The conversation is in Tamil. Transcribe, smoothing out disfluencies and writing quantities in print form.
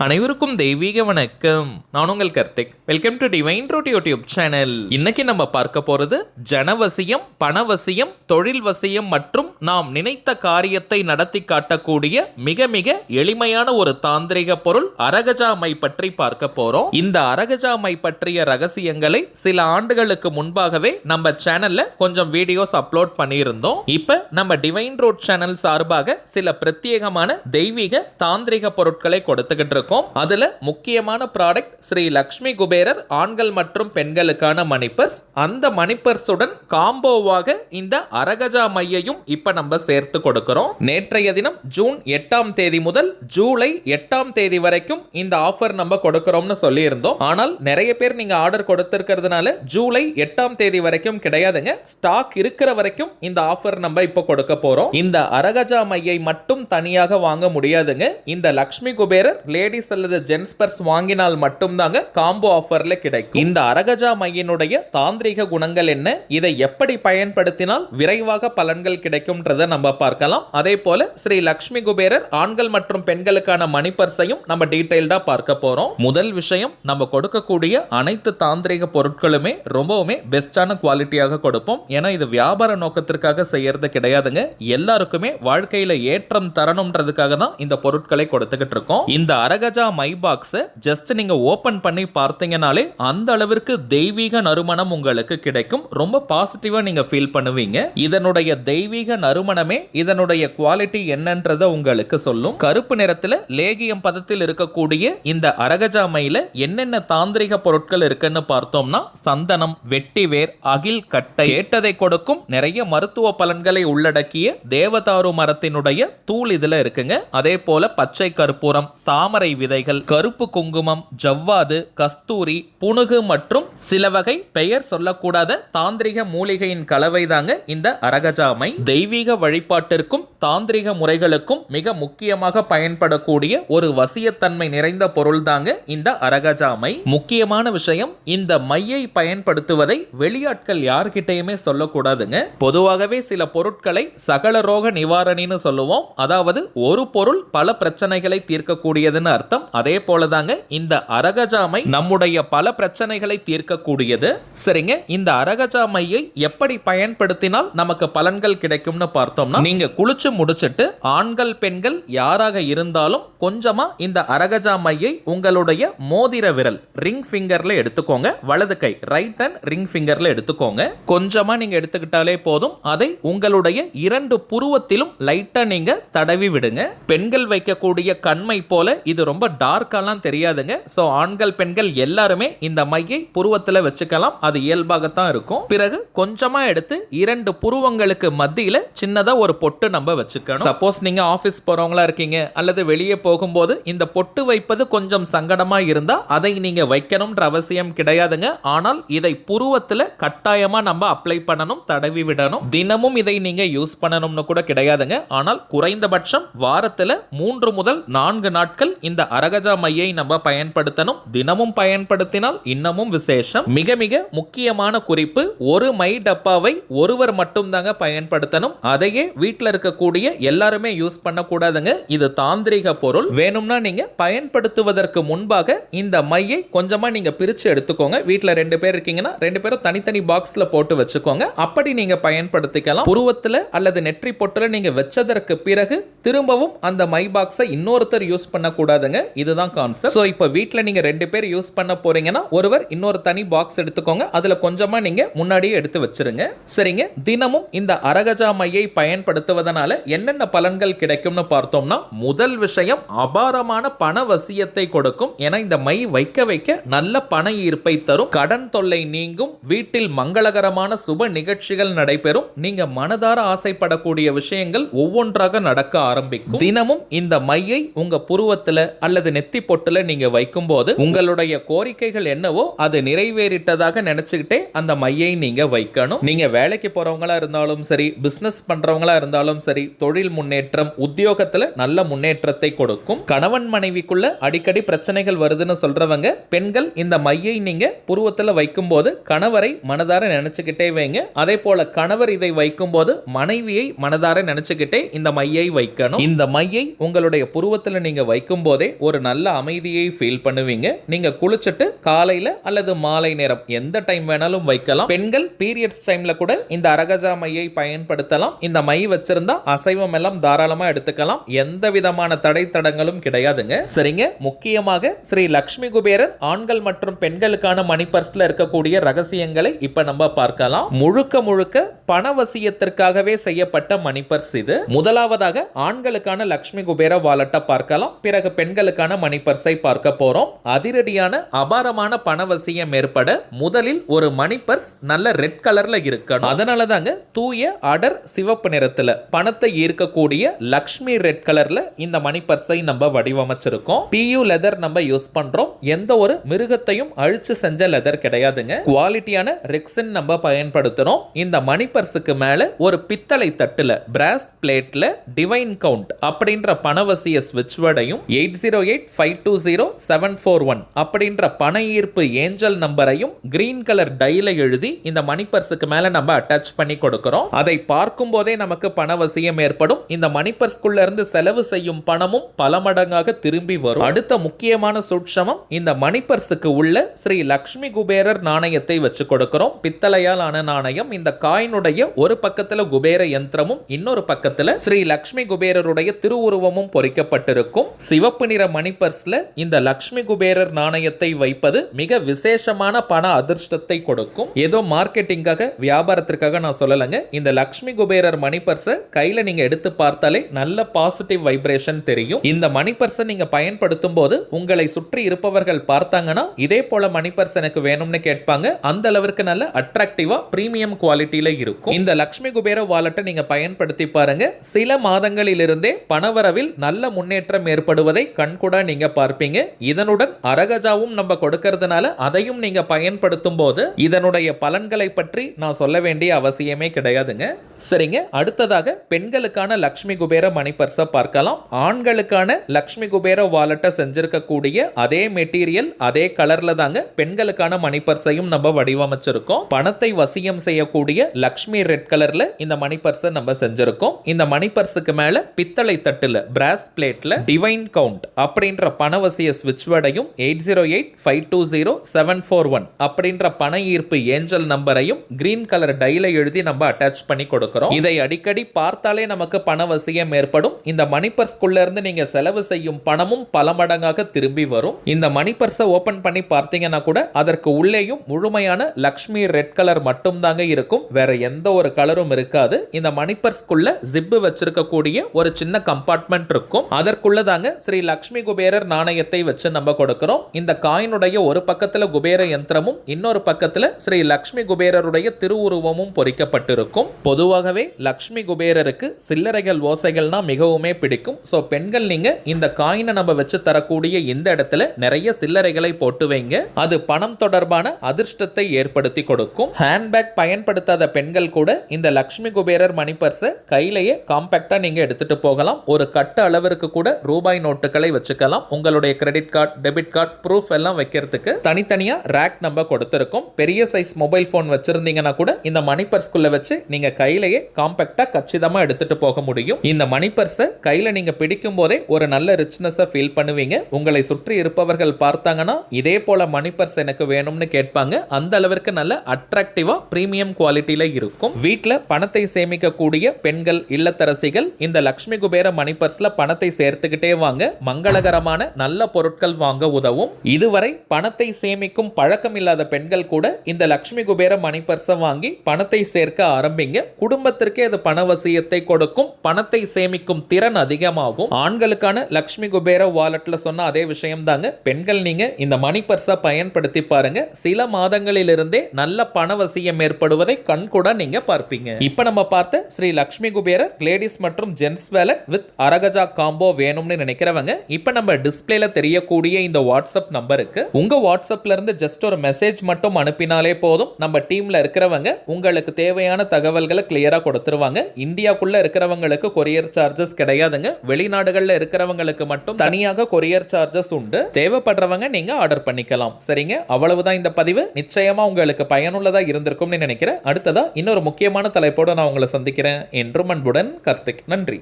அனைவருக்கும் தெய்வீக வணக்கம். நான் உங்கள் Karthik. Welcome to divine root YouTube channel. இன்னைக்கு நம்ம பார்க்க போறது ஜனவசியம், பணவசியம், தொழில் வசியம் மற்றும் நாம் நினைத்த காரியத்தை நடத்தி காட்டக்கூடிய மிக மிக எளிமையான ஒரு தாந்திரிக பொருள் அரகஜாமை பற்றி பார்க்க போறோம். இந்த அரகஜாமை பற்றிய ரகசியங்களை சில ஆண்டுகளுக்கு முன்பாகவே நம்ம சேனல்ல கொஞ்சம் வீடியோஸ் அப்லோட் பண்ணியிருந்தோம். இப்ப நம்ம டிவைன் ரூட் சேனல் சார்பாக சில பிரத்யேகமான தெய்வீக தாந்திரிக பொருட்களை கொடுத்துக்கிட்டு இருக்கோம். அதுல முக்கியமான ப்ராடக்ட் ஸ்ரீ லக்ஷ்மி குபேரர் ஆண்கள் மற்றும் பெண்களுக்கான மணிப்பர்ஸ். அந்த மணிப்பர்ஸுடன் காம்போவாக இந்த அரகஜா மையையும் இப்ப நம்ம சேர்த்து கொடுக்கிறோம். நேற்றைய தினம் ஜூன் 8ஆம் தேதி முதல் ஜூலை 8ஆம் தேதி வரைக்கும் இந்த ஆஃபர் நம்ம கொடுக்கிறோம்னு சொல்லி இருந்தோம். ஆனால் நிறைய பேர் நீங்க ஆர்டர் கொடுத்திருக்கிறதுனால ஜூலை 8ஆம் தேதி வரைக்கும் கிடையாதுங்க. ஸ்டாக் இருக்கிற வரைக்கும் இந்த ஆஃபர் நம்ம இப்ப கொடுக்க போறோம். இந்த அரகஜா மையை மட்டும் தனியாக வாங்க முடியாதுங்க. இந்த லக்ஷ்மி குபேரர் லேடிஸ் அல்லது ஜென்ஸ் பர்ஸ் வாங்கினால் மட்டும் தாங்க காம்போ ஆஃபர்ல கிடைக்கும். இந்த அரகஜா மையினுடைய தாந்திரிக குணங்கள் என்ன, இதை எப்படி பயன்படுத்தினால் விரைவாக பலன்கள் கிடைக்கும்ன்றதை நம்ம பார்க்கலாம். அதே போல ஸ்ரீ லக்ஷ்மி குபேரர் ஆண்கள் மற்றும் பெண்களுக்கான மணி பர்ஸையும் நம்ம டீடைல்டா பார்க்க போறோம். முதல் விஷயம், நம்ம கொடுக்கக்கூடிய அனைத்து தாந்திரிக பொருட்களுமே ரொம்பவுமே பெஸ்டான குவாலிட்டியாக கொடுப்போம். ஏன்னா இது வியாபார நோக்கத்திற்காக செய்யறது கிடையாதுங்க. எல்லாருக்குமே வாழ்க்கையில ஏற்றம் தரணும்ன்றதுக்காக தான் இந்த பொருட்களை கொடுத்துக்கிட்டு இருக்கோம். இந்த அரகஜா மை பாக்ஸ் ஜஸ்ட் நீங்க ஓபன் பண்ணி பார்த்தீங்கனாலே அந்த அளவிற்கு தெய்வீக நறுமணம் உங்களுக்கு கிடைக்கும். ரொம்ப பாசிட்டிவா நீங்க ஃபீல் பண்ணுவீங்க. இதனுடைய தெய்வீக நறுமணமே இதனுடைய குவாலிட்டி என்னன்றத உங்களுக்கு சொல்லும். கருப்பு நிறத்துல லேகியம் பதத்தில் இருக்கக்கூடிய இந்த அரகஜா மையில என்னென்ன தாந்திரிக பொருட்கள் இருக்குன்னு பார்த்தோம்னா சந்தனம், வெட்டிவேர், அகில் கட்டை, கேட்டதை கொடுக்கும் நிறைய மருத்துவ பலன்களை உள்ளடக்கிய தேவதாரு மரத்தினுடைய தூள் இதுல இருக்குங்க. அதே போல பச்சை கற்பூரம், தாமரை விதைகள், கருப்பு குங்குமம், ஜவ்வாது, கஸ்தூரி, புனுகு மற்றும் சில வகை பெயர் சொல்லக்கூடாத தாந்திரிக மூலிகையின் கலவை தாங்க இந்த அரகஜாமை. தெய்வீக வழிபாட்டிற்கும் தாந்திரிக முறைகளுக்கும் மிக முக்கியமாக பயன்படக்கூடிய ஒரு வசியத்தன்மை நிறைந்த பொருள் தாங்க இந்த அரகஜாமை. முக்கியமான விஷயம், இந்த மையை பயன்படுத்துவதை வெளியாட்கள் யார்கிட்டயுமே சொல்லக்கூடாதுங்க. பொதுவாகவே சில பொருட்களை சகல ரோக நிவாரணின்னு சொல்லுவோம். அதாவது ஒரு பொருள் பல பிரச்சனைகளை தீர்க்கக்கூடியதுன்னு அர்த்தம். அதே போலதாங்க இந்த அரகஜாமை நம்முடைய பல பிரச்சனைகளை தீர்க்கக்கூடியது. சரிங்க, இந்த அரகஜாமையை எப்படி பயன்படுத்தினால் நமக்கு பலன்கள் கிடைக்கும்னு பார்த்தோம்னா, நீங்க குளிச்சு முடிச்சிட்டு ஆண்கள் பெண்கள் யாராக இருந்தாலும் கொஞ்சமா இந்த அரகஜாமையை உங்களுடைய மோதிர விரல் ரிங் ஃபிங்கர்ல எடுத்துக்கோங்க. வலது கை ரைட் ஹேண்ட் ரிங் ஃபிங்கர்ல எடுத்துக்கோங்க. கொஞ்சமா நீங்க எடுத்துக்கிட்டாலே போதும். அதை உங்களுடைய இரண்டு புருவத்திலும் லைட்டா நீங்க தடவி விடுங்க. பெண்கள் வைக்கக்கூடிய கண்மை போல இது ரொம்ப டார்க்காலாம் தெரியாதுங்க. சோ ஆண்கள் பெண்கள் எல்லாருமே இந்த மையை புருவத்துல வச்சுக்கலாம். அது இயல்பாகத்தான் இருக்கும். பிறகு கொஞ்சமா எடுத்து இரண்டு புருவங்களுக்கு மத்தியில சின்னதா ஒரு பொட்டு நம்ம வச்சுக்கணும். சப்போஸ் நீங்க ஆபீஸ் போறவங்களா இருக்கீங்க அல்லது வெளியே போகும்போது இந்த பொட்டு வைப்பது கொஞ்சம் சங்கடமா இருந்தா அதை நீங்க வைக்கணும்ன்ற அவசியம் கிடையாதுங்க. ஆனால் இதை புருவத்துல கட்டாயமா நம்ம அப்ளை பண்ணணும், தடவி விடணும். தினமும் இதை நீங்க யூஸ் பண்ணணும்னு கூட கிடையாதுங்க. ஆனால் குறைந்தபட்சம் வாரத்துல 3 முதல் 4 நாட்கள் இந்த அரகஜா மையை நம்ம பயன்படுத்தணும். தினமும் பயன்படுத்தினால் இன்னமும் விசேஷம். மிக மிக முக்கியமான குறிப்பு, ஒரு மை டப்பாவை ஒருவர் மட்டும் தாங்க பயன்படுத்தணும். அதையே வீட்டில் இருக்கக்கூடிய எல்லாருமே யூஸ் பண்ணக்கூடாதுங்க. இது தாந்திரிக பொருள். வேணும்னா நீங்க பயன்படுத்துவதற்கு முன்பாக இந்த மையை கொஞ்சமா நீங்க பிரிச்சு எடுத்துக்கோங்க. வீட்டில் 2 பேர் இருக்கீங்கன்னா 2 பேரும் தனித்தனி பாக்ஸ்ல போட்டு வச்சுக்கோங்க. அப்படி நீங்க பயன்படுத்திக்கலாம். புருவத்துல அல்லது நெற்றி பொட்டுல நீங்க வச்சதற்கு பிறகு திரும்பவும் அந்த மை பாக்ஸை இன்னொருத்தர் யூஸ் பண்ணக்கூடாதுங்க. இதுதான் கான்செப்ட். சோ இப்போ வீட்ல நீங்க 2 பேர் யூஸ் பண்ண போறீங்கன்னா ஒருவர் இன்னொரு தனி பாக்ஸ் எடுத்துக்கோங்க. அதுல கொஞ்சமா நீங்க முன்னாடியே எடுத்து வச்சிருங்க. சரிங்க, தினமும் இந்த அரகஜா மையை பயன்படுத்துவதனால என்னென்ன பலன்கள் கிடைக்கும்னு பார்த்தோம்னா, முதல் விஷயம் அபாரமான பண வசியத்தை கொடுக்கும். ஏன்னா இந்த மை வைக்க வைக்க நல்ல பண ஈர்ப்பை தரும். கடன் தொல்லை நீங்கும். வீட்டில் மங்களகரமான சுப நிகழ்ச்சிகள் நடைபெறும். நீங்க மனதார ஆசைப்படக்கூடிய விஷயங்கள் ஒவ்வொன்றாக நடக்க ஆரம்பிக்கும். தினமும் இந்த மையை உங்க புருவத்துல அல்லது நெத்தி பொட்டுல நீங்க வைக்கும் போது உங்களுடைய கோரிக்கைகள் என்னவோ அது நிறைவேறிட்டதாக நினைச்சுக்கிட்டே அந்த மையை நீங்க வைக்கணும். நீங்க வேலைக்கு போறவங்களா இருந்தாலும் சரி, பிசினஸ் பண்றவங்களா இருந்தாலும் சரி, தொழில் முன்னேற்றம், உத்தியோகத்துல நல்ல முன்னேற்றத்தை கொடுக்கும். கணவன் மனைவிக்குள்ள அடிக்கடி பிரச்சனைகள் வருதுன்னு சொல்றவங்க பெண்கள் இந்த மையை நீங்க புருவத்துல வைக்கும் போது கணவரை மனதார நினைச்சுக்கிட்டே வைங்க. அதே போல கணவர் இதை வைக்கும் போது மனைவியை மனதார நினைச்சுக்கிட்டே இந்த மையை வைக்கணும். இந்த மையை உங்களுடைய புருவத்துல நீங்க வைக்கும் போதே ஒரு நல்ல அமைதியை ஃபீல் பண்ணுவீங்க. நீங்க குளிச்சுட்டு காலையில அல்லது மாலை நேரம் எந்த டைம் வேணாலும் வைக்கலாம். பெண்கள் பீரியட்ஸ் டைம்ல கூட இந்த அரகஜா மையை பயன்படுத்தலாம். இந்த மை வச்சிருந்தா அசைவம் எல்லாம் தாராளமா எடுத்துக்கலாம். எந்த விதமான தடை தடங்களும் கிடையாதுங்க. சரிங்க, முக்கியமாக ஸ்ரீ லக்ஷ்மி குபேரர் ஆண்கள் மற்றும் பெண்களுக்கான மணி பர்ஸ்ல இருக்கக்கூடிய ரகசியங்களை இப்ப நம்ம பார்க்கலாம். முழுக்க முழுக்க பணவசியத்திற்காகவே செய்யப்பட்ட மணி பர்ஸ் இது. முதலாவதாக ஆண்களுக்கான லக்ஷ்மி குபேர வாலெட்டை பார்க்கலாம். பிறகு பெண்களுக்கான மணி பர்ஸை பார்க்க போறோம். அதிரடியான அபாரமான பணவசியம் ஏற்பட முதலில் ஒரு மணி பர்ஸ் நல்ல ரெட் கலர்ல இருக்கணும். அதனால தாங்க தூய அடர் சிவப்பு நிறத்துல பணத்தை ஈர்க்கக்கூடிய லக்ஷ்மி ரெட் கலர்ல இந்த மணி பர்ஸை நம்ம வடிவமைச்சிருக்கோம். PU லெதர் நம்ம யூஸ் பண்றோம். எந்த ஒரு மிருகத்தையும் அழிச்சு செஞ்ச லெதர் கிடையாதுங்க. குவாலிட்டியான ரெக்ஸின் நம்ம பயன்படுத்துறோம். இந்த மணி பர்ஸுக்கு மேல ஒரு பித்தளை தட்டுல பிராஸ் பிளேட்ல டிவைன் கவுண்ட் அப்படின்ற பணவசிய ஸ்விட்ச் வேர்டையும் 8085207741 அப்படின்ற பண ஈர்ப்பு ஏஞ்சல் நம்பரையும் கிரீன் கலர் டைல எழுதி இந்த மணி பர்ஸுக்கு மேல நம்ம அட்டாச் பண்ணி கொடுக்கிறோம். அதை பார்க்கும் போதே நமக்கு பணவசியம் ஏற்படும். இந்த மணி பர்ஸ்குள்ள இருந்து செலவு செய்யும் பணமும் பல மடங்காக திரும்பி வரும். அடுத்த முக்கியமான சூட்சமம், இந்த மணி பர்ஸுக்கு உள்ள ஸ்ரீ லக்ஷ்மி குபேரர் நாணயத்தை வச்சு கொடுக்கிறோம். பித்தளையால் ஆன நாணயம். இந்த காயினுடைய ஒரு பக்கத்துல குபேர யந்திரமும் இன்னொரு பக்கத்துல ஸ்ரீ லக்ஷ்மி குபேரருடைய திருவுருவமும் பொறிக்கப்பட்டிருக்கும். சிவப்பு நிற மணி பர்ஸ்ல இந்த லக்ஷ்மி குபேரர் நாணயத்தை வைப்பது மிக விசேஷமான பண அதிர்ஷ்டத்தை கொடுக்கும். ஏதோ மார்க்கெட்டிங்காக வியாபாரத்திற்காக நான் சொல்லலங்க. இந்த லக்ஷ்மி குபேரர் மணி பர்ஸை கையில நீங்க எடுத்து பார்த்தாலே நல்ல பாசிட்டிவ் வைப்ரேஷன் தெரியும். இந்த மணி பர்ஸை நீங்க பயன்படுத்தும் போது உங்களை சுற்றி இருப்பவர்கள் பார்த்தாங்கன்னா இதே போல மணி பர்ஸ் எனக்கு வேணும்னு கேட்பாங்க. அந்த அளவிற்கு நல்ல அட்ராக்டிவா பிரீமியம் குவாலிட்டியில இருக்கும். இந்த லக்ஷ்மி குபேர வாலெட்டை நீங்க பயன்படுத்தி பாருங்க. சில மாதங்களிலிருந்தே பணவரவில் நல்ல முன்னேற்றம் ஏற்படுவதை கண்கூடா நீங்க பார்ப்பீங்க. இதனுடன் அரகஜாவும் நம்ம கொடுக்கிறதுனால அதையும் நீங்க பயன்படுத்தும் போது இதனுடைய பலன்களை பற்றி நான் சொல்ல வேண்டிய அவசியமே கிடையாதுங்க. சரிங்க, அடுத்ததாக பெண்களுக்கான லக்ஷ்மி குபேர மணி பர்ஸை பார்க்கலாம். ஆண்களுக்கான லக்ஷ்மி குபேர வாலெட்டை செஞ்சிருக்கக்கூடிய அதே மெட்டீரியல் அதே கலர்ல தாங்க பெண்களுக்கான மணி பர்ஸையும் நம்ம வடிவமைச்சிருக்கோம். பணத்தை வசியம் செய்யக்கூடிய லக்ஷ்மி ரெட் கலர்ல இந்த மணி பர்ஸை நம்ம செஞ்சிருக்கோம். இந்த மணி பர்ஸுக்கு மேல பித்தளை தட்டுல பிராஸ் பிளேட்ல டிவைன் கவுண்ட் அப்படின்ற பணவசிய ஸ்விட்ச் வேர்டையும் 8085207741 அப்படின்ற பண ஈர்ப்பு ஏஞ்சல் நம்பரையும் கிரீன் கலர் டைல எழுதி நம்ம அட்டாச் பண்ணி கொடுக்கிறோம். இதை அடிக்கடி பார்த்தாலே நமக்கு பணவசியம் ஏற்படும். இந்த மணி பர்ஸ்குள்ள இருந்து நீங்க செலவு செய்யும் பணமும் பல மடங்காக திரும்பி வரும். இந்த மணி பர்ஸை ஓபன் பண்ணி பார்த்தீங்கன்னா கூட அதற்கு உள்ளேயும் முழுமையான லக்ஷ்மி ரெட் கலர் மட்டும் தாங்க இருக்கும். வேற எந்த ஒரு கலரும் இருக்காது. இந்த மணி பர்ஸ்குள்ள ஜிப்பு வச்சிருக்கக்கூடிய ஒரு சின்ன கம்பார்ட்மெண்ட் இருக்கும். அதற்குள்ள தாங்க ஸ்ரீ லக்ஷ்மி குபேரர் நாணயத்தை வச்சு நம்ம கொடுக்கிறோம். இந்த காயினுடைய ஒரு பக்கத்துல குபேர யந்திரமும் இன்னொரு பக்கத்துல ஸ்ரீ லக்ஷ்மி குபேரருடைய திருவுருவமும் பொறிக்கப்பட்டிருக்கும். பொதுவாகவே லக்ஷ்மி குபேரருக்கு சில்லறைகள் ஓசைகள்னா மிகவுமே பிடிக்கும். சோ பெண்கள் நீங்க இந்த காயினை நம்ம வச்சு தரக்கூடிய இந்த இடத்துல நிறைய சில்லறைகளை போட்டு வைங்க. அது பணம் தொடர்பான அதிர்ஷ்டத்தை ஏற்படுத்தி கொடுக்கும். ஹேண்ட்பேக் பயன்படுத்தாத பெண்கள் கூட இந்த லக்ஷ்மி குபேரர் மணி பர்ஸை கையிலேயே காம்பாக்டா நீங்க எடுத்துட்டு போகலாம். ஒரு கட்ட அளவிற்கு கூட ரூபாய் நோட்டுகளை வச்சுக்கலாம். உங்களுடைய credit card, debit card, proof எல்லாம் வைக்கிறதுக்கு தனித்தனியா ரேக் நம்ம கொடுத்திருக்கோம். பெரிய சைஸ் மொபைல் போன் வச்சிருந்தீங்கன்னா கூட இந்த மணி பர்ஸ்குள்ள வச்சு நீங்க கையிலேயே காம்பாக்டா கச்சிதமா எடுத்துட்டு போக முடியும். இந்த மணி பர்ஸை கையில நீங்க பிடிக்கும் போதே ஒரு நல்ல ரிச்னஸ் ஃபீல் பண்ணுவீங்க. உங்களை சுற்றி இருப்பவர்கள் பார்த்தாங்கன்னா இதே போல மணி பர்ஸ் எனக்கு வேணும்னு கேட்பாங்க. அந்த அளவிற்கு நல்ல அட்ராக்டிவா பிரீமியம் குவாலிட்டியில இருக்கும். வீட்டுல பணத்தை சேமிக்கக்கூடிய பெண்கள், இல்லத்தரசிகள் இந்த லக்ஷ்மி குபேர மணி பர்ஸ்ல பணத்தை சேர்த்துக்கிட்டே வாங்க. மங்களகரமான நல்ல பொருட்கள் வாங்க உதவும். இதுவரை பணத்தை சேமிக்கும் பழக்கம் இல்லாத பெண்கள் கூட இந்த லக்ஷ்மி குபேர மணி பர்ஸை வாங்கி பணத்தை சேர்க்க ஆரம்பிங்க. குடும்பத்திற்கே அது பணவசியத்தை கொடுக்கும். பணத்தை சேமிக்கும் திறன் அதிகமாகும். ஆண்களுக்கான லக்ஷ்மி குபேர வாலெட்ல சொன்ன அதே விஷயம் தாங்க. பெண்கள் நீங்க இந்த மணி பர்ஸை பயன்படுத்தி பாருங்க. சில மாதங்களிலிருந்தே நல்ல பணவசியம் ஏற்படுவதை கண்கூட நீங்க பார்ப்பீங்க. இப்ப நம்ம பார்த்த ஸ்ரீ லக்ஷ்மி குபேரர் லேடிஸ் மற்றும் ஜென்ஸ் வாலெட் வித் அரகஜா காம்போ வேணும்னு நினைக்கிறவங்க இப்ப நம்ம டிஸ்பிளேல தெரியக்கூடிய இந்த வாட்ஸ்அப் நம்பருக்கு உங்க வாட்ஸ்அப்ல இருந்து ஜஸ்ட் ஒரு மெசேஜ் மட்டும் அனுப்பினாலே போதும். நம்ம டீம்ல இருக்கிறவங்க உங்களுக்கு தேவையான தகவல்களை கிளியரா கொடுத்துருவாங்க. இந்தியாக்குள்ள இருக்கிறவங்களுக்கு கொரியர் சார்ஜஸ் கிடையாதுங்க. வெளிநாடுகள்ல இருக்கிறவங்களுக்கு மட்டும் தனியாக கொரியர் சார்ஜஸ் உண்டு. தேவைப்படுறவங்க நீங்க ஆர்டர் பண்ணிக்கலாம். சரிங்க, அவ்வளவுதான் இந்த பதிவு. நிச்சயமா உங்களுக்கு பயனுள்ளதா இருந்திருக்கும்னு நினைக்கிறேன். அடுத்ததா இன்னொரு முக்கியமான தலைப்போட நான் உங்களை சந்திக்கிறேன். என்றும் அன்புடன் கார்த்திக். நன்றி.